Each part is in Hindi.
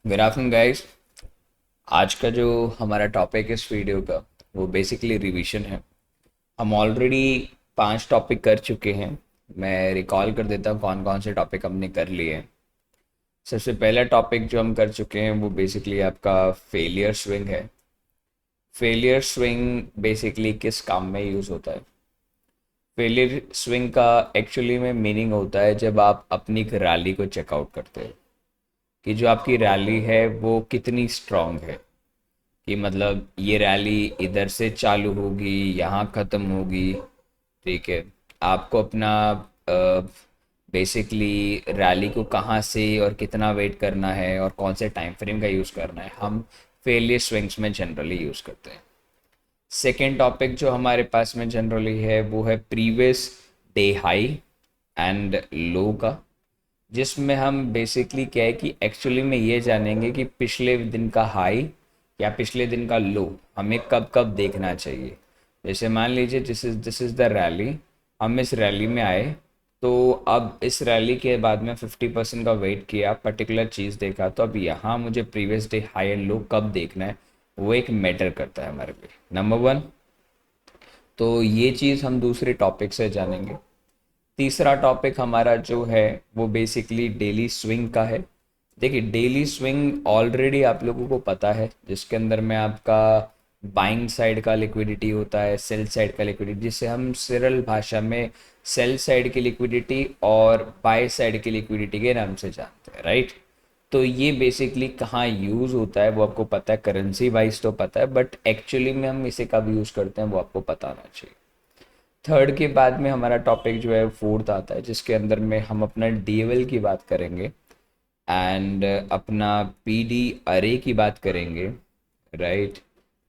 Good afternoon guys. आज का जो हमारा टॉपिक है इस वीडियो का वो बेसिकली रिवीजन है। हम ऑलरेडी 5 टॉपिक कर चुके हैं। मैं रिकॉल कर देता हूँ कौन कौन से टॉपिक हमने कर लिए हैं। सबसे पहला टॉपिक जो हम कर चुके हैं वो बेसिकली आपका फेलियर स्विंग है। फेलियर स्विंग बेसिकली किस काम में यूज़ होता है? फेलियर स्विंग का एक्चुअली में मीनिंग होता है जब आप अपनी एक रैली को चेकआउट करते हैं कि जो आपकी रैली है वो कितनी स्ट्रांग है। कि मतलब ये रैली इधर से चालू होगी, यहाँ ख़त्म होगी। ठीक है। आपको अपना बेसिकली रैली को कहाँ से और कितना वेट करना है और कौन से टाइम फ्रेम का यूज़ करना है, हम फेलियर स्विंग्स में जनरली यूज़ करते हैं। सेकेंड टॉपिक जो हमारे पास में जनरली है वो है previous day high and low का, जिसमें हम बेसिकली क्या है कि एक्चुअली में ये जानेंगे कि पिछले दिन का हाई या पिछले दिन का लो हमें कब कब देखना चाहिए। जैसे मान लीजिए दिस इज़ द रैली। हम इस रैली में आए, तो अब इस रैली के बाद में 50% का वेट किया, पर्टिकुलर चीज़ देखा, तो अब यहाँ मुझे previous day high and low कब देखना है, वो एक मैटर करता है हमारे लिए, नंबर वन। तो ये चीज़ हम दूसरे टॉपिक से जानेंगे। तीसरा टॉपिक हमारा जो है वो बेसिकली डेली स्विंग का है। देखिए, डेली स्विंग ऑलरेडी आप लोगों को पता है, जिसके अंदर में आपका बाइंग साइड का लिक्विडिटी होता है, सेल साइड का लिक्विडिटी, जिसे हम सरल भाषा में सेल साइड की लिक्विडिटी और बाय साइड की लिक्विडिटी के नाम से जानते हैं, राइट। तो ये बेसिकली कहाँ यूज़ होता है वो आपको पता है, करेंसी वाइज तो पता है, बट एक्चुअली में हम इसे कब यूज़ करते हैं वो आपको पता होना चाहिए। थर्ड के बाद में हमारा टॉपिक जो है फोर्थ आता है, जिसके अंदर में हम अपना डीएवएल की बात करेंगे एंड अपना पीडी अरे की बात करेंगे, राइट।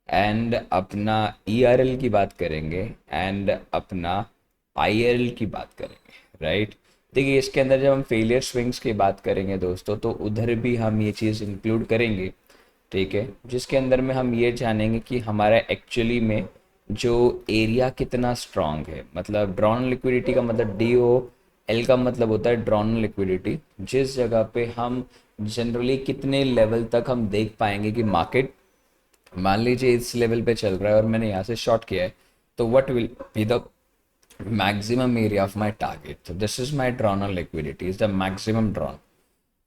एंड अपना ईआरएल की बात करेंगे एंड अपना आईआरएल की बात करेंगे, राइट। देखिए, इसके अंदर जब हम फेलियर स्विंग्स की बात करेंगे दोस्तों, तो उधर भी हम ये चीज़ इंक्लूड करेंगे। ठीक है, जिसके अंदर में हम ये जानेंगे कि हमारा एक्चुअली में जो एरिया कितना स्ट्रांग है, मतलब ड्रॉन लिक्विडिटी का मतलब डी ओ एल का मतलब होता है ड्रॉन लिक्विडिटी, जिस जगह पे हम जनरली कितने लेवल तक हम देख पाएंगे कि मार्केट मान लीजिए इस लेवल पे चल रहा है और मैंने यहाँ से शॉर्ट किया है, तो what will be the maximum area of my target. तो this is my drawn on liquidity is the maximum drawn.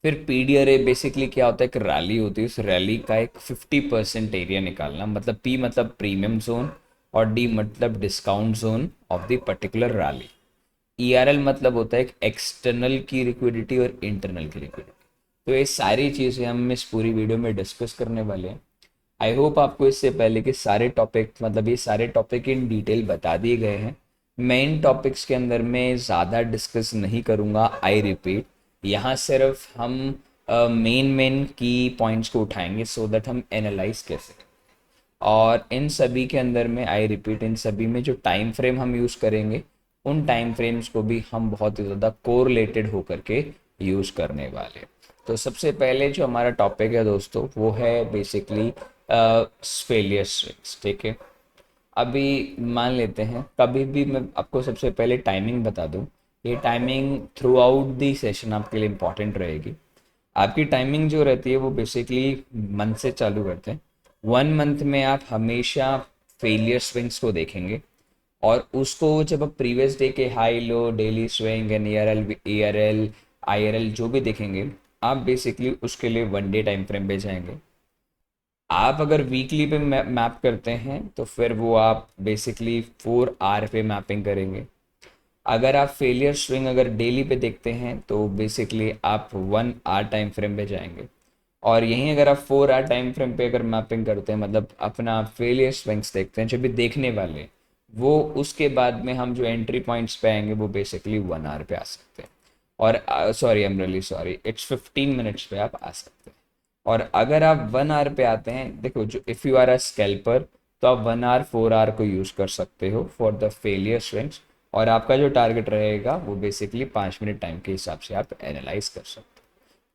फिर पीडीआरए बेसिकली क्या होता है, एक रैली होती है, उस रैली का एक 50% एरिया निकालना, मतलब पी मतलब प्रीमियम जोन और डी मतलब discount zone of the particular rally. ERL मतलब होता है एक एक्सटर्नल की लिक्विडिटी और इंटरनल की लिक्विडिटी। तो ये सारी चीज़ें हम इस पूरी वीडियो में डिस्कस करने वाले हैं। आई होप आपको इससे पहले के सारे टॉपिक, मतलब ये सारे टॉपिक इन डिटेल बता दिए गए हैं। मैं इन टॉपिक्स के अंदर में ज़्यादा डिस्कस नहीं करूँगा, आई रिपीट। यहाँ सिर्फ हम मेन मेन की पॉइंट्स को उठाएंगे सो दैट हम एनालाइज कर सकें। और इन सभी के अंदर में, आई रिपीट, इन सभी में जो टाइम फ्रेम हम यूज़ करेंगे, उन टाइम फ्रेम्स को भी हम बहुत ही ज़्यादा कोरिलेटेड होकर के यूज़ करने वाले हैं। तो सबसे पहले जो हमारा टॉपिक है दोस्तों वो है बेसिकली फेलियर स्विंग्स। ठीक है। अभी मान लेते हैं, कभी भी मैं आपको सबसे पहले टाइमिंग बता दूं। ये timing through out the session आपके लिए इम्पॉर्टेंट रहेगी। आपकी टाइमिंग जो रहती है वो बेसिकली मंथ से चालू करते हैं। 1 मंथ में आप हमेशा फेलियर स्विंग्स को देखेंगे, और उसको जब आप प्रीवियस डे के high low daily swing and E R L I R L जो भी देखेंगे, आप बेसिकली उसके लिए 1 डे टाइम फ्रेम पे जाएंगे। आप अगर वीकली पे मैप करते हैं तो फिर वो आप बेसिकली 4 आवर पे मैपिंग करेंगे। अगर आप फेलियर स्विंग अगर डेली पे देखते हैं तो बेसिकली आप 1 आवर टाइम फ्रेम पे जाएंगे। और यहीं अगर आप 4 आवर टाइम फ्रेम पे अगर मैपिंग करते हैं, मतलब अपना फेलियर स्विंग्स देखते हैं जो भी देखने वाले हैं, वो उसके बाद में हम जो एंट्री पॉइंट्स पे आएंगे वो बेसिकली 1 आवर पे आ सकते हैं। और sorry, I am really sorry, it's 15 minutes पे आप आ सकते हैं। और अगर आप 1 आवर पे आते हैं, देखो, जो if you are a scalper, तो आप 1 आवर 4 आवर को यूज़ कर सकते हो फॉर द फेलियर स्विंग्स। और आपका जो टारगेट रहेगा वो बेसिकली 5 मिनट टाइम के हिसाब से आप एनालाइज कर सकते हो।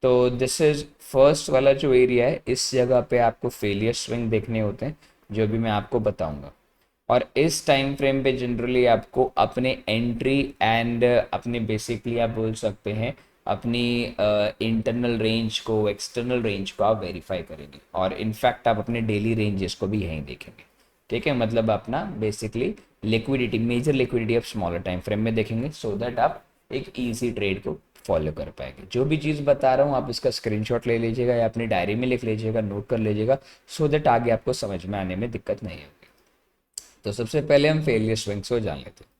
तो दिस इज फर्स्ट वाला जो एरिया है, इस जगह पे आपको फेलियर स्विंग देखने होते हैं, जो भी मैं आपको बताऊंगा। और इस टाइम फ्रेम पे जनरली आपको अपने एंट्री एंड अपने बेसिकली आप बोल सकते हैं अपनी इंटरनल रेंज को, एक्सटर्नल रेंज को आप वेरीफाई करेंगे, और इनफैक्ट आप अपने डेली रेंजेस को भी यहीं देखेंगे। ठीक है, मतलब अपना बेसिकली लिक्विडिटी, मेजर लिक्विडिटी आप स्मॉलर टाइम फ्रेम में देखेंगे, सो दैट आप एक ईजी ट्रेड को फॉलो कर पाएंगे। जो भी चीज़ बता रहा हूँ आप इसका स्क्रीनशॉट ले लीजिएगा या अपनी डायरी में लिख लीजिएगा, नोट कर लीजिएगा, सो दैट आगे आपको समझ में आने में दिक्कत नहीं होगी। तो सबसे पहले हम फेलियर स्विंग्स को जान लेते हैं।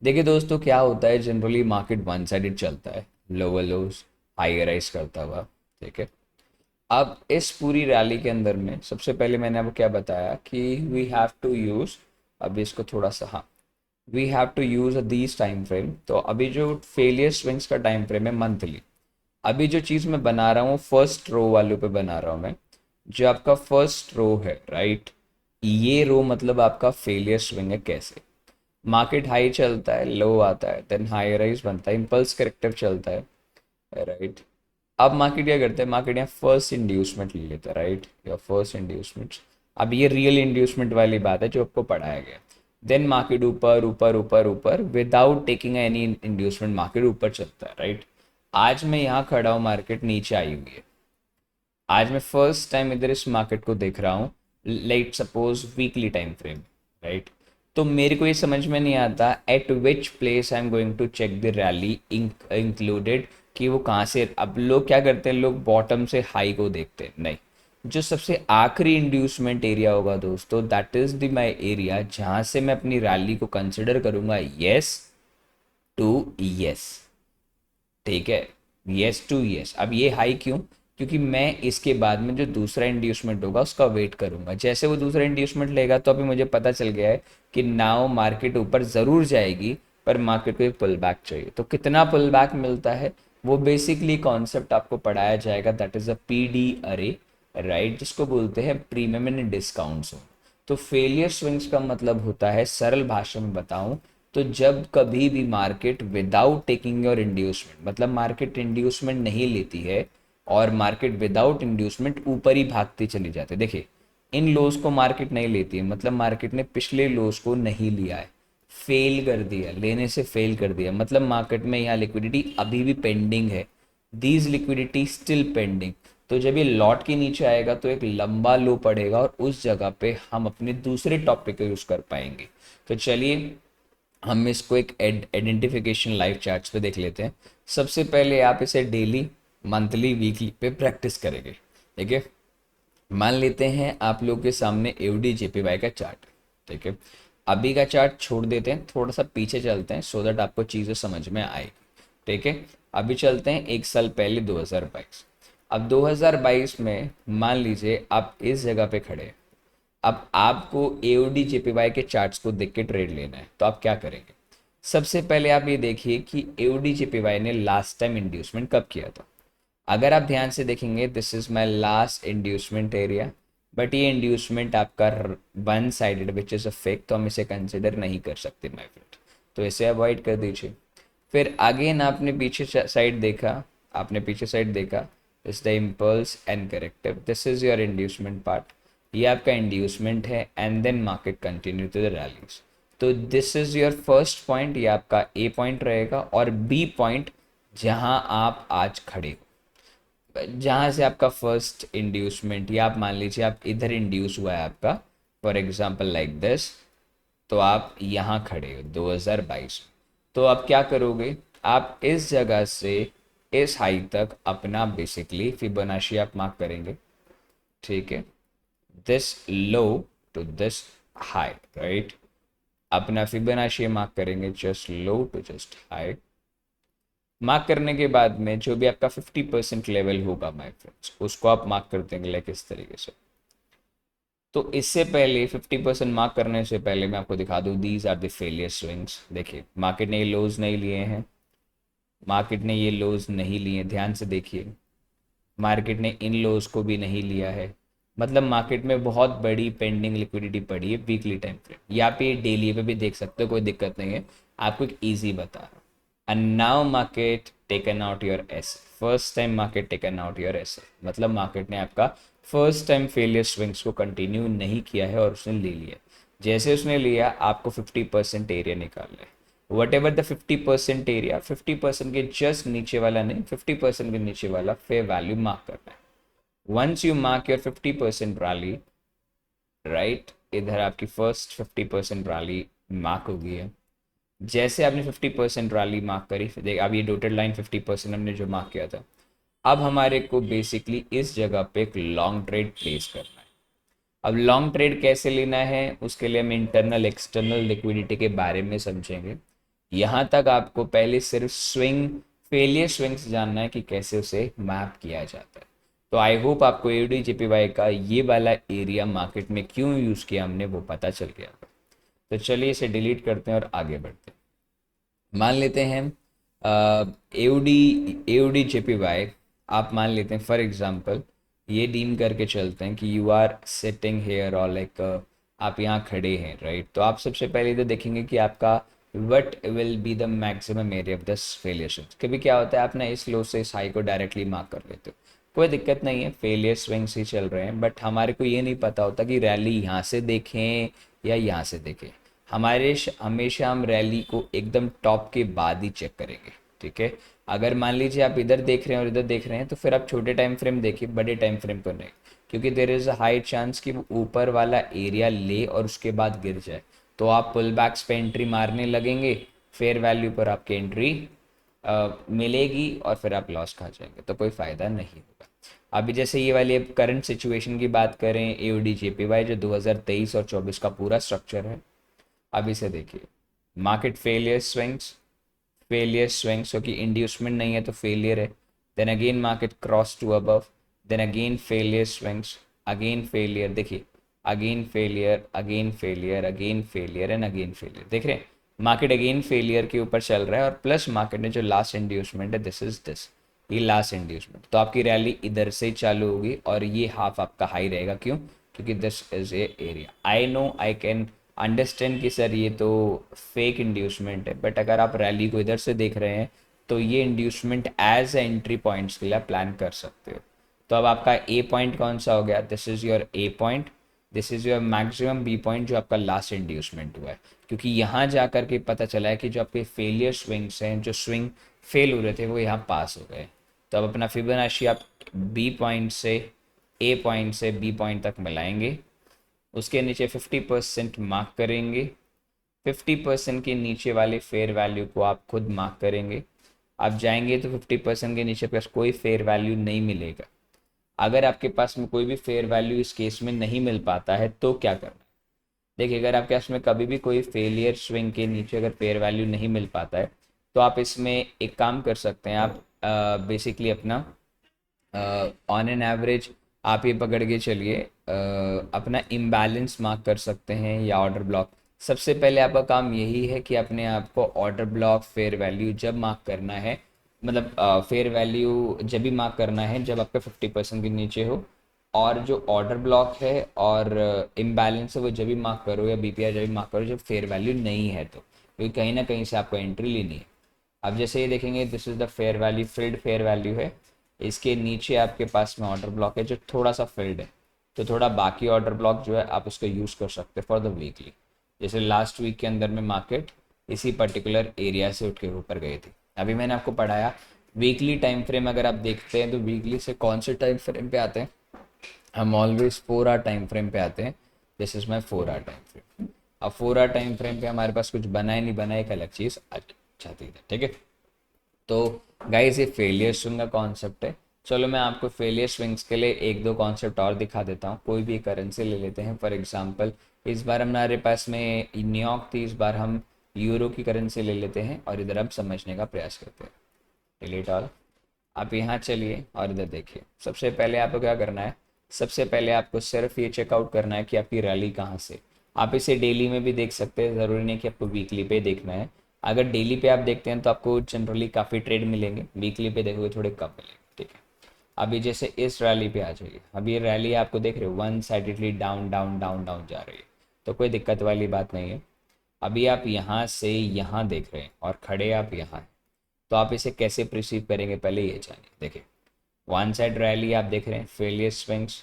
देखिए दोस्तों, क्या होता है जनरली मार्केट वन साइडेड चलता है, लोअर लोज हाई राइज करता हुआ। ठीक है, अब इस पूरी रैली के अंदर में सबसे पहले मैंने आपको क्या बताया कि वी हैव टू यूज, अभी इसको थोड़ा सा, हाँ, we have to use these time frame. तो अभी जो फेलियर स्विंग्स का टाइम फ्रेम है मंथली, अभी जो चीज़ मैं बना रहा हूँ फर्स्ट रो वालों पे बना रहा हूँ मैं। जो आपका फर्स्ट रो है, राइट, ये रो मतलब आपका फेलियर स्विंग है। कैसे? मार्केट हाई चलता है, लो आता है, देन हाई राइज बनता है, इम्पल्स करेक्टिव चलता है, राइट। अब मार्केट क्या करता है, मार्केट यहाँ फर्स्ट इंड्यूसमेंट ले लेता है, राइट, या फर्स्ट इंड्यूसमेंट। अब ये रियल इंड्यूसमेंट वाली बात है जो आपको पढ़ाया गया। देन मार्केट ऊपर ऊपर ऊपर ऊपर without taking any inducement market ऊपर चलता है, राइट। आज मैं यहाँ खड़ा हूँ, मार्केट नीचे आई हुई है। आज मैं फर्स्ट टाइम इधर इस मार्केट को देख रहा हूँ, like suppose weekly time frame, right. तो मेरे को ये समझ में नहीं आता at which place I am going to check the rally included, कि वो कहाँ से। अब लोग क्या करते हैं, लोग बॉटम से हाई को देखते हैं, नहीं। जो सबसे आखिरी इंड्यूसमेंट एरिया होगा दोस्तों, that is the my area, जहाँ से मैं अपनी रैली को कंसिडर करूंगा येस टू येस। ठीक है, येस टू येस। अब ये हाई क्यों? क्योंकि मैं इसके बाद में जो दूसरा इंड्यूसमेंट होगा उसका वेट करूंगा। जैसे वो दूसरा इंड्यूसमेंट लेगा तो अभी मुझे पता चल गया है कि नाउ मार्केट ऊपर ज़रूर जाएगी, पर मार्केट को एक पुल बैक चाहिए। तो कितना पुल बैक मिलता है, वो बेसिकली कॉन्सेप्ट आपको पढ़ाया जाएगा, that is a P D अरे, राइट, जिसको बोलते हैं प्रीमियम एंड डिस्काउंट जोन। तो फेलियर स्विंग्स का मतलब होता है, सरल भाषा में बताऊं तो, जब कभी भी market without taking your inducement, मतलब मार्केट इंड्यूसमेंट नहीं लेती है और मार्केट विदाउट इंड्यूसमेंट ऊपर ही भागती चली जाती है। देखिए, इन लोज को मार्केट नहीं लेती है, मतलब मार्केट ने पिछले लोज को नहीं लिया है, फेल कर दिया, लेने से फेल कर दिया, मतलब मार्केट में यहाँ लिक्विडिटी अभी भी पेंडिंग है, दीज लिक्विडिटी स्टिल पेंडिंग। तो जब ये लौट के नीचे आएगा तो एक लंबा लो पड़ेगा, और उस जगह पे हम अपने दूसरे टॉपिक को यूज़ कर पाएंगे। तो चलिए हम इसको एक आइडेंटिफिकेशन लाइव चार्ट्स पे देख लेते हैं। सबसे पहले आप इसे डेली, मंथली, वीकली पे प्रैक्टिस करेंगे। ठीक है, मान लेते हैं आप लोग के सामने एवडी जेपीवाई का चार्ट। ठीक है, अभी का चार्ट छोड़ देते हैं, थोड़ा सा पीछे चलते हैं, सो दैट आपको चीज़ें समझ में आएगी। ठीक है, अभी चलते हैं एक साल पहले, 2022। अब 2022 में मान लीजिए आप इस जगह पे खड़े हैं। अब आपको एओडी जेपीवाई के चार्ट्स को देख के ट्रेड लेना है, तो आप क्या करेंगे? सबसे पहले आप ये देखिए कि एओडी जेपीवाई ने लास्ट टाइम इंड्यूसमेंट कब किया था। अगर आप ध्यान से देखेंगे, this is my last inducement area, but ये इंड्यूसमेंट आपका one sided which is a fake, तो हम इसे कंसिडर नहीं कर सकते माय फ्रेंड, तो इसे अवॉइड कर दीजिए। फिर अगेन आपने पीछे साइड देखा, आपने पीछे साइड देखा, is the impulse and corrective, this is your inducement part, ये आपका इंड्यूसमेंट है, and then market continue to the rallies. तो this is your first point, ये आपका ए पॉइंट रहेगा, और बी पॉइंट जहां आप आज खड़े हो, जहां से आपका फर्स्ट इंड्यूसमेंट, या आप मान लीजिए आप इधर इंड्यूस हुआ है आपका, फॉर एग्जांपल लाइक दिस, तो आप यहाँ खड़े हो 2022। तो आप क्या करोगे, आप इस जगह से इस हाई तक अपना बेसिकली फिबोनाची आप मार्क करेंगे। ठीक है, this low to this high, right, अपना फिबोनाची मार्क करेंगे, just low to just high. Mark करने के बाद में जो भी आपका 50% लेवल होगा माय फ्रेंड्स, उसको आप मार्क कर देंगे लाइक इस तरीके से। तो इससे पहले 50% मार्क करने से पहले मैं आपको दिखा दूँ, these are the failure swings. देखिए, मार्केट ने ये लोज नहीं लिए हैं, मार्केट ने ये लोज नहीं लिए, ध्यान से देखिए, मार्केट ने इन लोज को भी नहीं लिया है, मतलब मार्केट में बहुत बड़ी पेंडिंग लिक्विडिटी पड़ी है वीकली टाइम फ्रेम, या पे डेली पे भी देख सकते हो, कोई दिक्कत नहीं है, आपको एक ईजी बता रहा हूँ। And now market taken out your S, first time market taken out your S, मतलब मार्केट ने आपका फर्स्ट टाइम फेलियर स्विंग्स को कंटिन्यू नहीं किया है और उसने ले लिया। जैसे उसने लिया, आपको 50% एरिया निकालना है। वट एवर द 50% एरिया, 50% के जस्ट नीचे वाला नहीं, 50% के नीचे वाला फेयर वैल्यू मार्क करना है। Once you mark your 50% rally, right, इधर आपकी फर्स्ट 50% रैली मार्क हो गई है। जैसे आपने 50% रैली मार्क करी, देख अब ये डोटेड लाइन 50% हमने जो मार्क किया था, अब हमारे को बेसिकली इस जगह पे एक लॉन्ग ट्रेड प्लेस करना है। अब लॉन्ग ट्रेड कैसे लेना है, उसके लिए हम इंटरनल एक्सटर्नल लिक्विडिटी के बारे में समझेंगे। यहाँ तक आपको पहले सिर्फ स्विंग, फेलियर स्विंग्स जानना है कि कैसे उसे मैप किया जाता है। तो आई होप आपको AUD का ये वाला एरिया मार्केट में क्यों यूज़ किया हमने वो पता चल गया। तो चलिए इसे डिलीट करते हैं और आगे बढ़ते हैं। मान लेते हैं AUD आप मान लेते हैं फॉर एग्जांपल, ये डीम करके चलते हैं कि यू आर सिटिंग हेयर और लाइक आप यहाँ खड़े हैं, राइट। तो आप सबसे पहले तो देखेंगे कि आपका what will be the maximum area of this failure. कभी क्या होता है, आप ना इस लो से इस हाई को डायरेक्टली मार्क कर लेते हो, कोई दिक्कत नहीं है, फेलियर स्विंग्स ही चल रहे हैं, बट हमारे को ये नहीं पता होता कि रैली यहाँ से देखें या यहाँ से देखें। हमेशा हम रैली को एकदम टॉप के बाद ही चेक करेंगे, ठीक है। अगर मान लीजिए आप इधर देख रहे हैं और इधर देख रहे हैं, तो फिर आप छोटे टाइम फ्रेम देखिए, बड़े टाइम फ्रेम पर नहीं, क्योंकि there is a high chance कि वो ऊपर वाला एरिया ले और उसके बाद गिर जाए, तो आप पुल बैक्स पे एंट्री मारने लगेंगे, फेयर वैल्यू पर आपकी एंट्री मिलेगी और फिर आप लॉस खा जाएंगे, तो कोई फ़ायदा नहीं होगा। अभी जैसे ये वाली करंट सिचुएशन की बात करें, AUD जो 2023 और 24 का पूरा स्ट्रक्चर है, अब इसे देखिए, मार्केट फेलियर स्विंग्स क्योंकि इंड्यूसमेंट नहीं है तो फेलियर है, then again market cross to above, then again failure swings, again failure, देखिए again failure, again failure, again failure and again failure, देख रहे हैं मार्केट अगेन फेलियर के ऊपर चल रहा है। और प्लस मार्केट ने जो लास्ट इंड्यूसमेंट है, दिस ये लास्ट इंड्यूसमेंट, तो आपकी रैली इधर से चालू होगी और ये हाफ आपका हाई रहेगा, क्यों, क्योंकि this is a area. I know, I can understand कि सर ये तो फेक इंड्यूसमेंट है, बट अगर आप रैली को इधर से देख रहे हैं तो ये inducement as a entry points के लिए आप प्लान कर सकते हो। तो अब आपका ए पॉइंट कौन सा हो गया, this is your A point, this is your maximum B point जो आपका लास्ट इंड्यूसमेंट हुआ है, क्योंकि यहाँ जा कर के पता चला है कि जो आपके फेलियर स्विंग्स हैं, जो स्विंग फेल हो रहे थे, वो यहाँ पास हो गए। तो अब अपना फिबोनाची आप बी पॉइंट से ए पॉइंट से बी पॉइंट तक मिलाएंगे, उसके नीचे 50% मार्क करेंगे, 50% के नीचे वाले फेयर वैल्यू को आप खुद मार्क करेंगे। आप जाएंगे तो 50% के नीचे पास कोई फेयर वैल्यू नहीं मिलेगा। अगर आपके पास में कोई भी फेयर वैल्यू इस केस में नहीं मिल पाता है तो क्या करना है, देखिए अगर आपके पास में कभी भी कोई फेलियर स्विंग के नीचे अगर फेयर वैल्यू नहीं मिल पाता है, तो आप इसमें एक काम कर सकते हैं, आप बेसिकली अपना ऑन एन एवरेज आप ये पकड़ के चलिए, अपना इम्बैलेंस मार्क कर सकते हैं या ऑर्डर ब्लॉक। सबसे पहले आपका काम यही है कि अपने आप को ऑर्डर ब्लॉक फेयर वैल्यू जब मार्क करना है, मतलब फेयर वैल्यू जब भी मार्क करना है जब आपका 50% के नीचे हो, और जो ऑर्डर ब्लॉक है और इम्बैलेंस है वो जब भी मार्क करो, या BPR जब भी मार्क करो जब फेयर वैल्यू नहीं है, तो क्योंकि कहीं ना कहीं से आपको एंट्री लेनी है। अब जैसे ये देखेंगे, this is the fair value, field fair value है, इसके नीचे आपके पास में ऑर्डर ब्लॉक है जो थोड़ा सा फिल्ड है, तो थोड़ा बाकी ऑर्डर ब्लॉक जो है आप उसको यूज़ कर सकते हैं फॉर द वीकली। जैसे लास्ट वीक के अंदर में मार्केट इसी पर्टिकुलर एरिया से उठ के ऊपर गई थी। अभी मैंने आपको पढ़ाया वीकली टाइम फ्रेम, अगर आप देखते हैं तो वीकली से कौन से टाइम फ्रेम पे आते हैं, हम ऑलवेज 4 आवर टाइम फ्रेम पे आते हैं। This is my 4 hour time frame. अब 4 आवर टाइम फ्रेम पे हमारे पास कुछ बना ही नहीं बना, एक अलग चीज़ चाहती है, ठीक है। तो गाइस ये फेलियर स्विंग का कॉन्सेप्ट है। चलो मैं आपको फेलियर स्विंग्स के लिए एक दो कॉन्सेप्ट और दिखा देता हूँ। कोई भी करेंसी ले लेते हैं, फॉर एग्जांपल इस बार हमारे पास में न्यूयॉर्क थी, इस बार हम यूरो की करेंसी ले लेते हैं और इधर हम समझने का प्रयास करते हैं। Delete all. आप यहाँ चलिए और इधर देखिए, सबसे पहले आपको क्या करना है, सबसे पहले आपको सिर्फ ये चेकआउट करना है कि आपकी रैली कहाँ से। आप इसे डेली में भी देख सकते हैं, ज़रूरी नहीं कि आपको वीकली पे देखना है। अगर डेली पे आप देखते हैं तो आपको जनरली काफ़ी ट्रेड मिलेंगे, वीकली पे देखोगे थोड़े कम मिलेंगे, ठीक है। अभी जैसे इस रैली पे आ जाइए, अभी ये रैली आपको देख रहे हो one sidedly down down down down जा रही है, तो कोई दिक्कत वाली बात नहीं है। अभी आप यहाँ से यहाँ देख रहे हैं और खड़े आप यहाँ हैं, तो आप इसे कैसे प्रिसीव करेंगे पहले ये जानिए। देखिए वन साइड रैली आप देख रहे हैं, failure swings,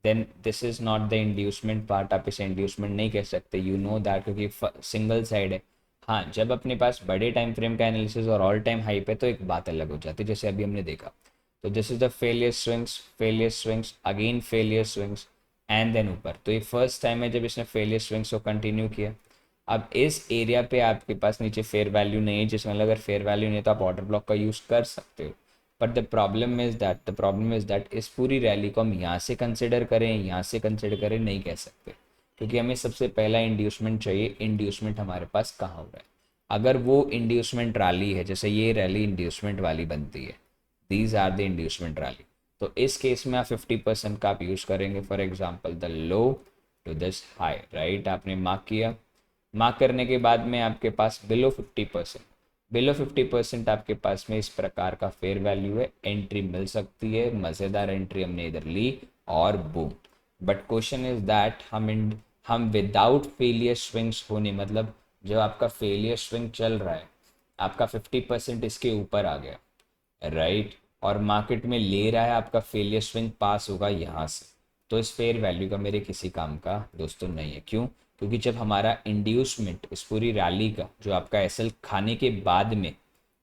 then this is not the inducement part, आप इसे इंड्यूसमेंट नहीं कह सकते, यू नो दैट, क्योंकि सिंगल साइड है। हाँ, जब अपने पास बड़े टाइम फ्रेम का एनालिसिस और ऑल टाइम हाई पे तो एक बात अलग हो जाती है, जैसे अभी हमने देखा। तो this is the failure swings again failure swings and then ऊपर। तो ये फर्स्ट टाइम है जब इसने फेलियर स्विंग्स को कंटिन्यू किया। अब इस एरिया पे आपके पास नीचे फेयर वैल्यू नहीं है, जिसमें अगर फेयर वैल्यू नहीं है तो आप ऑर्डर ब्लॉक का यूज़ कर सकते हो। But the problem is that इस पूरी रैली को हम यहाँ से कंसिडर करें, यहाँ से कंसिडर करें, नहीं कह सकते, क्योंकि हमें सबसे पहला इंड्यूसमेंट चाहिए। इंड्यूसमेंट हमारे पास कहाँ हो रहा है? अगर वो इंड्यूसमेंट रैली है, जैसे ये रैली इंड्यूसमेंट वाली बनती है, these are the inducement rally, तो इस केस में आप 50% का आप यूज़ करेंगे। For example the low to this high, right, आपने मार्क किया। मार्क करने के बाद में आपके पास बिलो 50% आपके पास में इस प्रकार का फेयर वैल्यू है, एंट्री मिल सकती है। मज़ेदार एंट्री हमने इधर ली और boom. But question is that हम विदाउट फेलियर स्विंग्स होने, मतलब जो आपका फेलियर स्विंग चल रहा है, आपका 50% इसके ऊपर आ गया, राइट, और मार्केट में ले रहा है, आपका फेलियर स्विंग पास होगा यहाँ से, तो इस फेयर वैल्यू का मेरे किसी काम का दोस्तों नहीं है। क्यों? क्योंकि जब हमारा इंड्यूसमेंट इस पूरी रैली का जो आपका एसएल खाने के बाद में,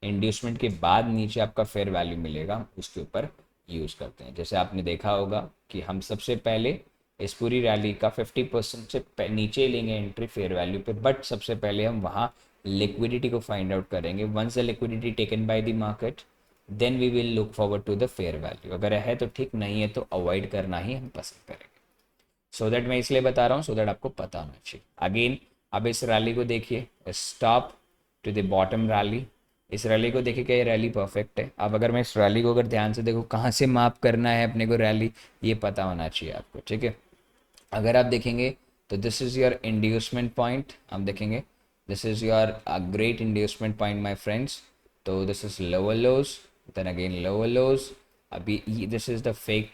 इंड्यूसमेंट के बाद नीचे आपका फेयर वैल्यू मिलेगा, उसके ऊपर यूज़ करते हैं। जैसे आपने देखा होगा कि हम सबसे पहले इस पूरी रैली का 50% से नीचे लेंगे एंट्री फेयर वैल्यू पे, बट सबसे पहले हम वहाँ लिक्विडिटी को फाइंड आउट करेंगे। Once the liquidity taken by the market, then we will look forward to the fair value. अगर है तो ठीक, नहीं है तो अवॉइड करना ही हम पसंद करेंगे। सो दैट मैं इसलिए बता रहा हूँ, सो दैट आपको पता होना चाहिए। अगेन अब इस रैली को देखिए, stop to the bottom rally. इस रैली को देखिए, क्या ये रैली परफेक्ट है? अब अगर मैं इस रैली को अगर ध्यान से देखो, कहाँ से माप करना है अपने को रैली, ये पता होना चाहिए आपको, ठीक है। अगर आप देखेंगे तो this is your inducement point, हम देखेंगे this is your great inducement point my friends. तो this is lower lows, then again lower lows. अभी this is the fake,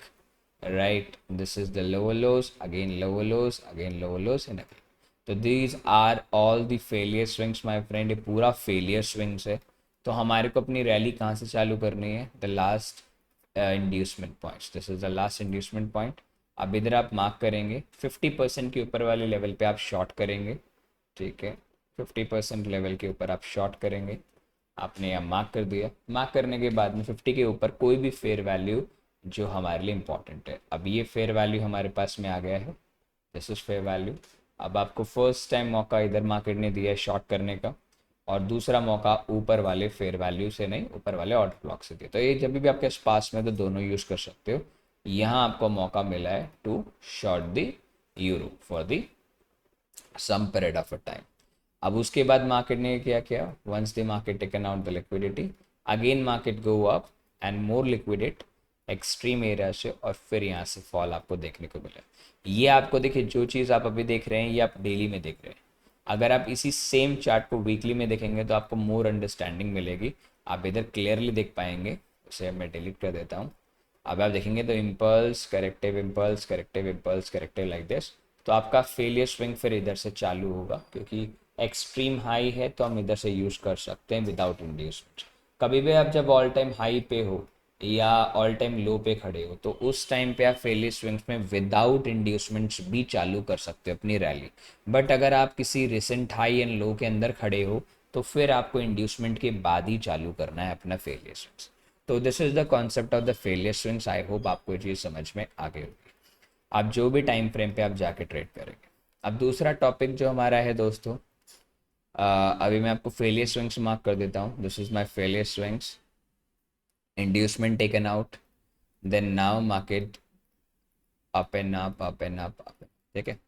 right, this is the lower lows, again lower lows, again lower lows and again. तो these are all the failure swings my friend, ये पूरा फेलियर स्विंग्स है। तो हमारे को अपनी रैली कहाँ से चालू करनी है? The last inducement points, this is the last inducement point. अब इधर आप मार्क करेंगे 50% के ऊपर वाले लेवल पे आप शॉर्ट करेंगे, ठीक है। 50% लेवल के ऊपर आप शॉर्ट करेंगे। आपने यहाँ मार्क कर दिया। मार्क करने के बाद में 50 के ऊपर कोई भी फेयर वैल्यू जो हमारे लिए इंपॉर्टेंट है, अब ये फेयर वैल्यू हमारे पास में आ गया है, दिस इज फेयर वैल्यू। अब आपको फर्स्ट टाइम मौका इधर मार्केट ने दिया है शॉर्ट करने का, और दूसरा मौका ऊपर वाले फेयर वैल्यू से नहीं, ऊपर वाले ऑर्डर ब्लॉक से दिया। तो ये जब भी आपके पास में, तो दोनों यूज़ कर सकते हो। यहाँ आपको मौका मिला है to short the euro for the some period of a time. अब उसके बाद मार्केट ने क्या किया? Once the market taken out the liquidity, again market go up and more liquidate extreme area से, और फिर यहाँ से फॉल आपको देखने को मिला। ये आपको देखिए, जो चीज़ आप अभी देख रहे हैं ये आप डेली में देख रहे हैं। अगर आप इसी सेम चार्ट को वीकली में देखेंगे तो आपको मोर अंडरस्टैंडिंग मिलेगी, आप इधर क्लियरली देख पाएंगे। उसे मैं डिलीट कर देता हूँ। अब आप देखेंगे तो impulse, corrective impulse, corrective impulse, corrective like this. तो आपका फेलियर स्विंग फिर इधर से चालू होगा, क्योंकि एक्सट्रीम हाई है तो हम इधर से यूज़ कर सकते हैं विदाउट इंड्यूसमेंट। कभी भी आप जब ऑल टाइम हाई पे हो या ऑल टाइम लो पे खड़े हो, तो उस टाइम पे आप फेलियर स्विंग्स में विदाउट इंड्यूसमेंट्स भी चालू कर सकते हो अपनी रैली। बट अगर आप किसी रिसेंट हाई एंड लो के अंदर खड़े हो, तो फिर आपको इंड्यूसमेंट के बाद ही चालू करना है अपना फेलियर स्विंग्स। तो this is the concept of the failure swings. I hope आपको ये चीज़ समझ में आ गई होगी, आप जो भी टाइम फ्रेम पे आप जाके ट्रेड करेंगे। अब दूसरा टॉपिक जो हमारा है दोस्तों, अभी मैं आपको फेलियर स्विंग्स मार्क कर देता हूँ। This is my failure swings, inducement taken out, then now market up and up, up and up, up. ठीक है,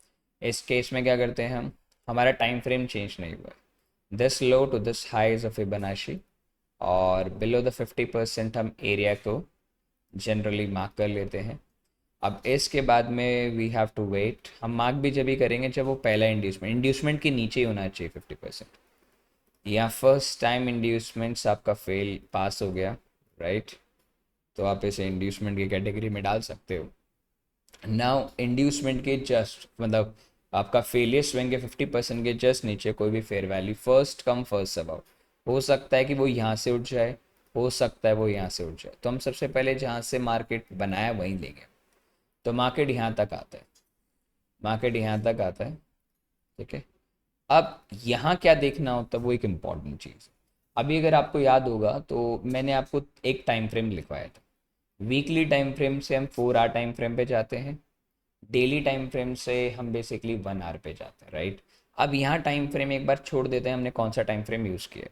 इस केस में क्या करते हैं हम, हमारा टाइम फ्रेम चेंज नहीं हुआ है। This low to this high is a Fibonacci, और बिलो द 50% हम एरिया को जनरली मार्क कर लेते हैं। अब इसके बाद में वी हैव टू वेट। हम मार्क भी जब भी करेंगे जब वो पहला इंड्यूसमेंट के नीचे ही होना चाहिए 50%। या फर्स्ट टाइम इंड्यूसमेंट्स आपका फेल पास हो गया, राइट, तो आप इसे इंड्यूसमेंट की कैटेगरी में डाल सकते हो। नाउ इंड्यूसमेंट के जस्ट, मतलब आपका फेलियर स्विंग के 50% के जस्ट नीचे कोई भी fair value, first come first serve out, हो सकता है कि वो यहाँ से उठ जाए, हो सकता है वो यहाँ से उठ जाए। तो हम सबसे पहले जहाँ से मार्केट बनाया वहीं लेंगे। तो मार्केट यहाँ तक आता है, मार्केट यहाँ तक आता है, ठीक है। अब यहाँ क्या देखना होता है वो एक इम्पॉर्टेंट चीज़। अभी अगर आपको याद होगा तो मैंने आपको एक टाइम फ्रेम लिखवाया था। वीकली टाइम फ्रेम से हम 4 आवर टाइम फ्रेम पे जाते हैं, डेली टाइम फ्रेम से हम बेसिकली 1 आवर पे जाते हैं, राइट। अब यहाँ टाइम फ्रेम एक बार छोड़ देते हैं, हमने कौन सा टाइम फ्रेम यूज़ किया।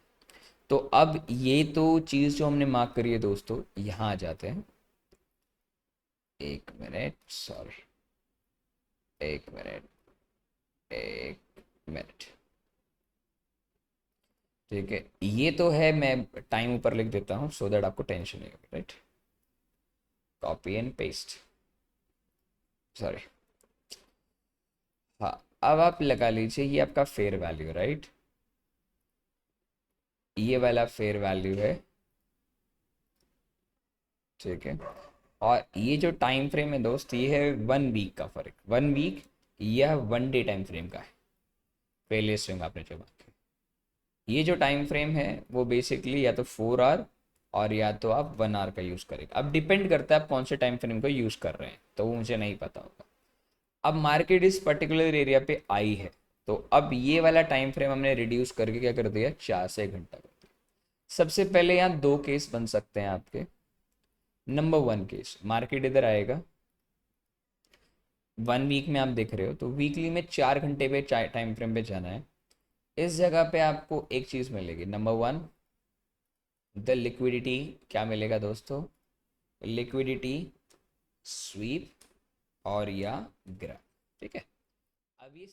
तो अब ये तो चीज़ जो हमने मार्क करी है दोस्तों, यहाँ आ जाते हैं। एक मिनट, सॉरी, एक मिनट, एक मिनट। ठीक है, ये तो है, मैं टाइम ऊपर लिख देता हूँ सो दैट आपको टेंशन नहीं होगी, right. Copy and paste, sorry. हाँ, अब आप लगा लीजिए ये आपका फेयर वैल्यू, राइट। ये वाला फेयर वैल्यू है, ठीक है। और ये जो टाइम फ्रेम है दोस्त, ये है 1 वीक का फर्क, 1 वीक या 1 डे टाइम फ्रेम का है। पहले स्विंग आपने जो बात की, ये जो टाइम फ्रेम है वो बेसिकली या तो 4 आवर और या तो आप 1 आवर का यूज़ करेंगे। अब डिपेंड करता है आप कौन से टाइम फ्रेम को यूज़ कर रहे हैं, तो वो मुझे नहीं पता होगा। अब मार्केट इस पर्टिकुलर एरिया पे आई है, तो अब ये वाला टाइम फ्रेम हमने रिड्यूस करके क्या कर दिया, 4 से 1 घंटा कर दिया। सबसे पहले यहाँ दो केस बन सकते हैं आपके। नंबर 1 केस, मार्केट इधर आएगा, 1 वीक में आप देख रहे हो तो वीकली में 4 घंटे पे टाइम फ्रेम पे जाना है। इस जगह पे आपको एक चीज़ मिलेगी, नंबर 1, द लिक्विडिटी। क्या मिलेगा दोस्तों, लिक्विडिटी स्वीप और या ग्रैब, ठीक है। अब ये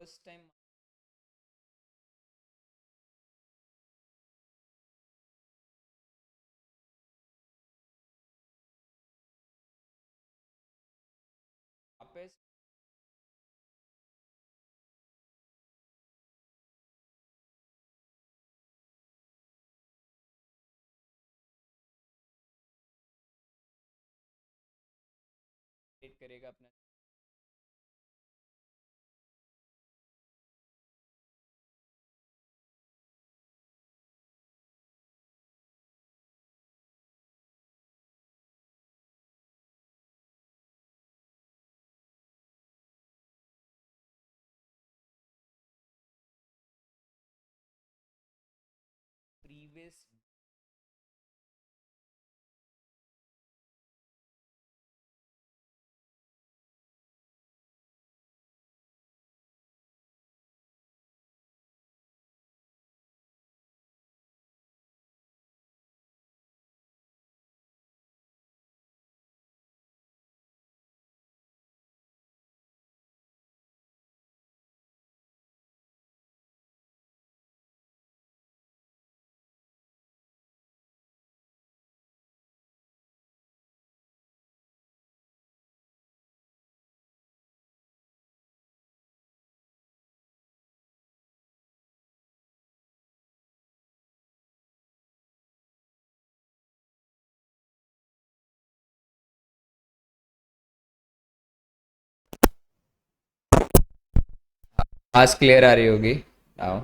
फर्स्ट टाइम वापस वेट करेगा अपना। प्रीवियस आज क्लियर आ रही होगी। आओ।